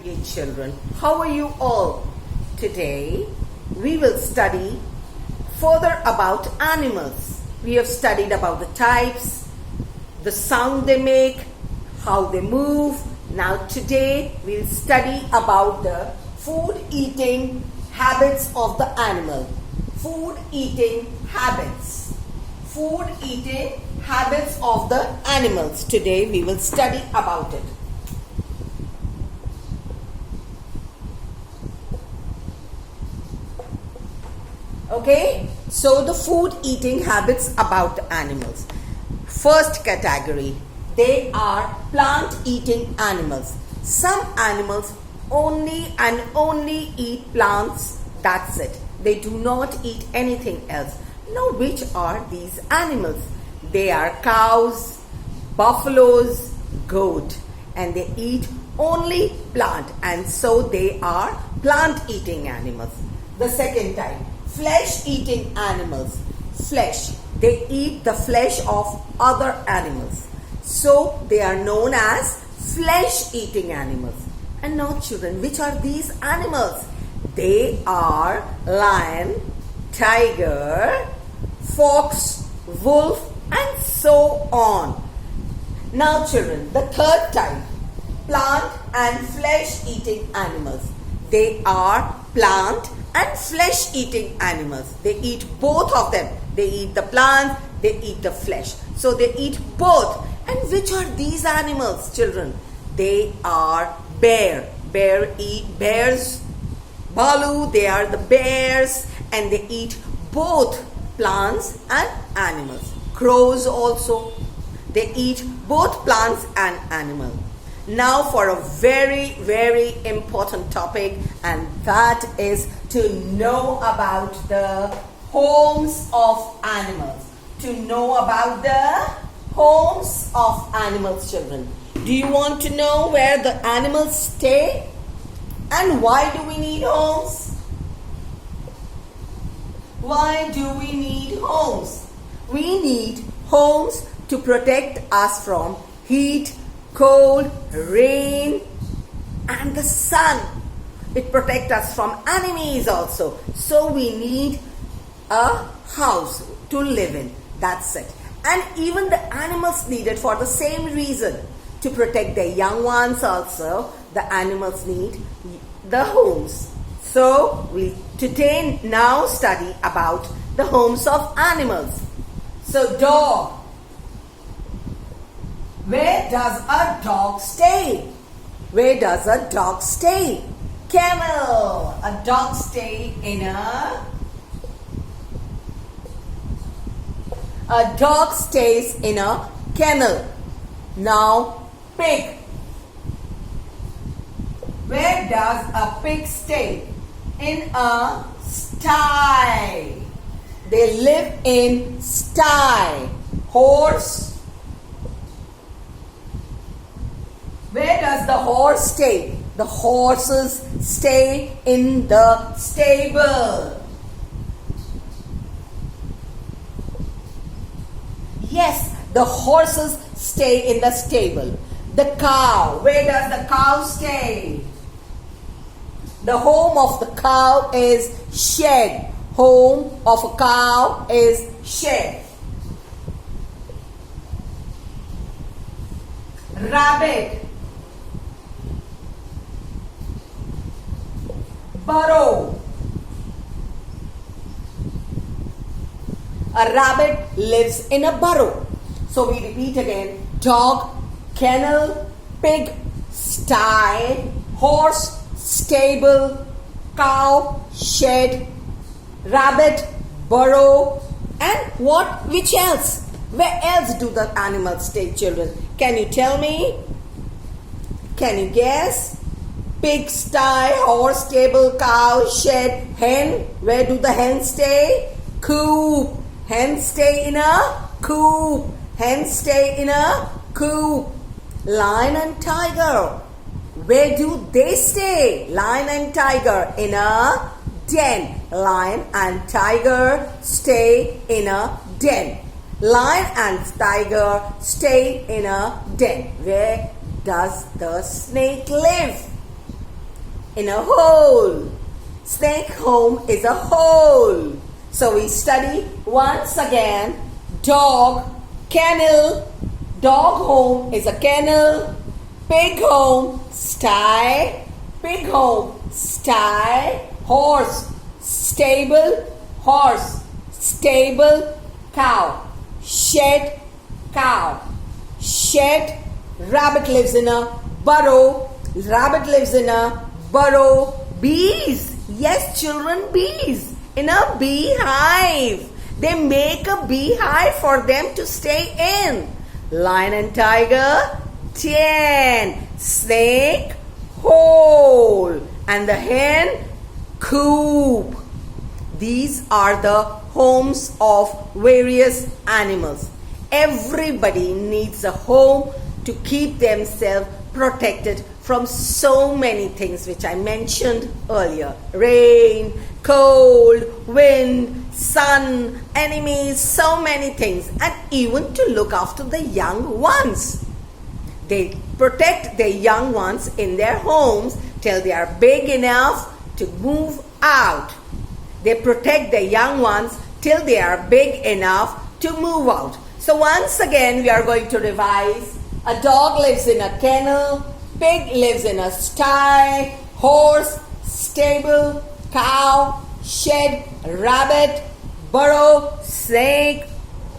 Dear children, how are you all? Today we will study further about animals. We have studied about the types, the sound they make, how they move. Now today we'll study about the food eating habits of the animal. Food eating habits. Food eating habits of the animals. Today we will study about it. Okay, so the food eating habits about the animals. First category, they are plant eating animals. Some animals only eat plants, that's it. They do not eat anything else. Now which are these animals? They are cows, buffaloes, goat, and they eat only plant, and so they are plant eating animals. The second type, flesh eating animals. Flesh, they eat the flesh of other animals, so they are known as flesh eating animals. And now children, which are these animals? They are lion, tiger, fox, wolf, and so on. Now children, the third type, plant and flesh eating animals. They are plant and flesh eating animals. They eat both of them. They eat the plant, they eat the flesh. So they eat both. And which are these animals, children? They are bear. Bears. Balu, they are the bears, and they eat both plants and animals. Crows also, they eat both plants and animals. Now for a very, very important topic, and that is to know about the homes of animals. To know about the homes of animals, children. Do you want to know where the animals stay? And why do we need homes? Why do we need homes? We need homes to protect us from heat, cold, rain, and the sun. It protects us from enemies also. So we need a house to live in. That's it. And even the animals need it for the same reason. To protect their young ones also, the animals need the homes. So we today now study about the homes of animals. So dog. Where does a dog stay? Where does a dog stay? Camel. A dog stays in a dog stays in a kennel. Now pig. Where does a pig stay? In a sty. They live in sty. Horse. Where does the horse stay? The horses stay in the stable. Yes, the horses stay in the stable. The cow. Where does the cow stay? The home of the cow is shed. Home of a cow is shed. Rabbit. Burrow. A rabbit lives in a burrow. So we repeat again. Dog, kennel, pig, sty, horse, stable, cow, shed, rabbit, burrow, and what? Which else? Where else do the animals stay, children? Can you tell me? Can you guess? Pig, sty, horse, stable, cow, shed, hen. Where do the hens stay? Coop. Hens stay in a coop. Hens stay in a coop. Lion and tiger. Where do they stay? Lion and tiger in a den. Lion and tiger stay in a den. Lion and tiger stay in a den. Where does the snake live? in a hole. Snake home is a hole. So we study once again. Dog, kennel. Dog home is a kennel. Pig home, sty. Pig home, sty. Horse, stable. Horse, stable. Cow, shed. Cow, shed. Rabbit lives in a burrow. Rabbit lives in a burrow. Bees, yes children, bees in a beehive. They make a beehive for them to stay in. Lion and tiger, 10. Snake, hole. And the hen, coop. These are the homes of various animals. Everybody needs a home to keep themselves protected from so many things which I mentioned earlier. Rain, cold, wind, sun, enemies, so many things. And even to look after the young ones. They protect their young ones in their homes till they are big enough to move out. They protect their young ones till they are big enough to move out. So once again we are going to revise. A dog lives in a kennel. Pig lives in a sty. Horse, stable. Cow, shed. Rabbit, burrow. Snake,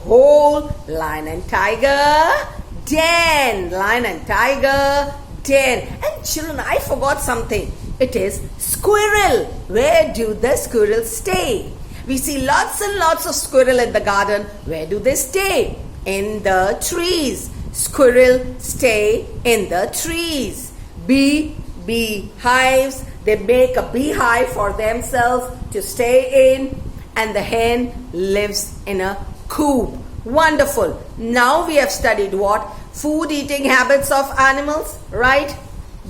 hole. Lion and tiger, den. Lion and tiger, den. And children, I forgot something. It is squirrel. Where do the squirrels stay? We see lots and lots of squirrel in the garden. Where do they stay? In the trees. Squirrel stay in the trees. Beehives. They make a beehive for themselves to stay in. And the hen lives in a coop. Wonderful. Now we have studied what? Food eating habits of animals, right?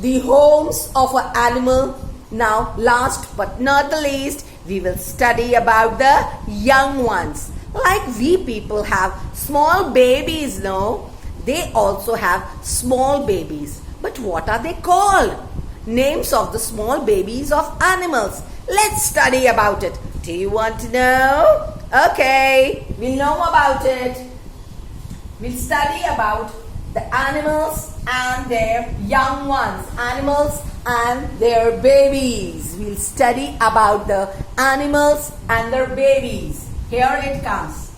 The homes of an animal. Now last but not the least, we will study about the young ones. Like we people have small babies, no? They also have small babies. But what are they called? Names of the small babies of animals. Let's study about it. Do you want to know? Okay, we'll know about it. We'll study about the animals and their young ones. Animals and their babies. We'll study about the animals and their babies. Here it comes.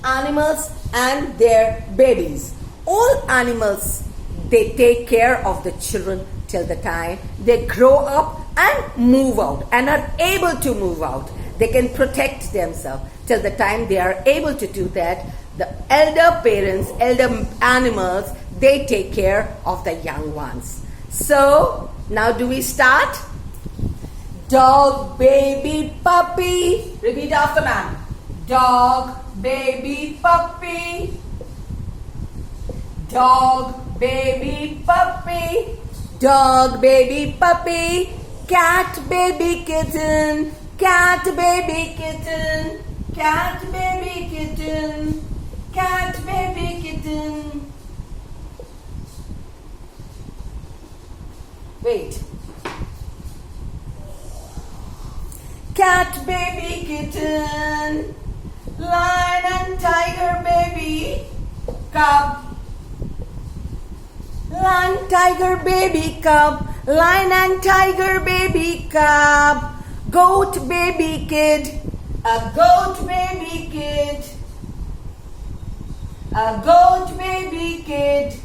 Animals and their babies. All animals, they take care of the children till the time they grow up and move out and are able to move out. They can protect themselves till the time they are able to do that. The elder parents, elder animals, they take care of the young ones. So, now do we start? Dog, baby, puppy. Repeat after me. Dog, baby, puppy. Dog, baby, puppy. Dog, baby, puppy. Cat, baby, kitten. Cat, baby, kitten. Cat, baby, kitten. Cat, baby, kitten. Wait. Cat, baby, kitten. Lion and tiger, baby, cub. Lion, tiger, baby, cub. Lion and tiger, baby, cub. Goat, baby, kid. A goat, baby, kid. A goat, baby, kid.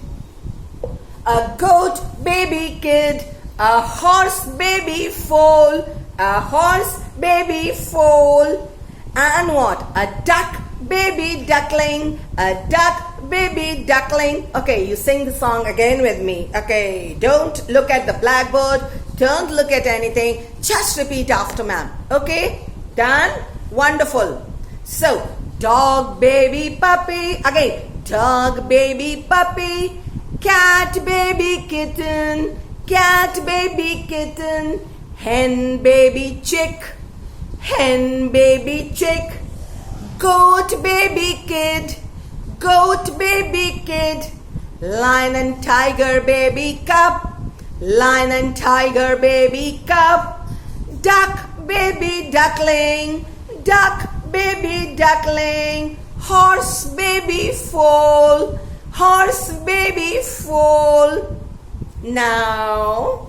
A goat, baby, kid. A horse, baby, foal. A horse, baby, foal. And what? A duck, baby, duckling. A duck, baby, duckling. Okay, you sing the song again with me. Okay, don't look at the blackboard. Don't look at anything. Just repeat after ma'am. Okay? Done? Wonderful. So, dog, baby, puppy. Again, dog, baby, puppy. Cat, baby, kitten. Cat, baby, kitten. Hen, baby, chick. Hen, baby, chick. Goat, baby, kid. Goat, baby, kid. Lion and tiger baby cub. Lion and tiger baby cub. Duck baby duckling. Duck baby duckling. Horse baby foal. Horse baby foal. Now,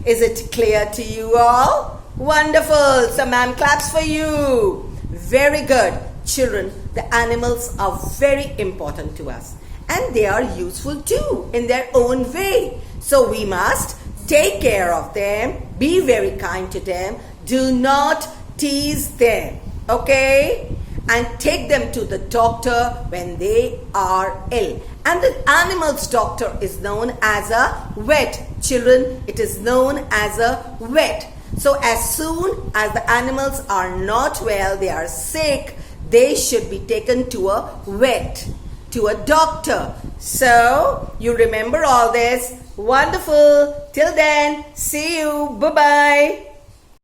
is it clear to you all? Wonderful. So ma'am claps for you. Very good. Children, the animals are very important to us. And they are useful too in their own way. So we must take care of them. Be very kind to them. Do not tease them. Okay? And take them to the doctor when they are ill. And the animal's doctor is known as a vet. Children, it is known as a vet. So as soon as the animals are not well, they are sick, they should be taken to a vet, to a doctor. So you remember all this. Wonderful. Till then, see you. Bye-bye.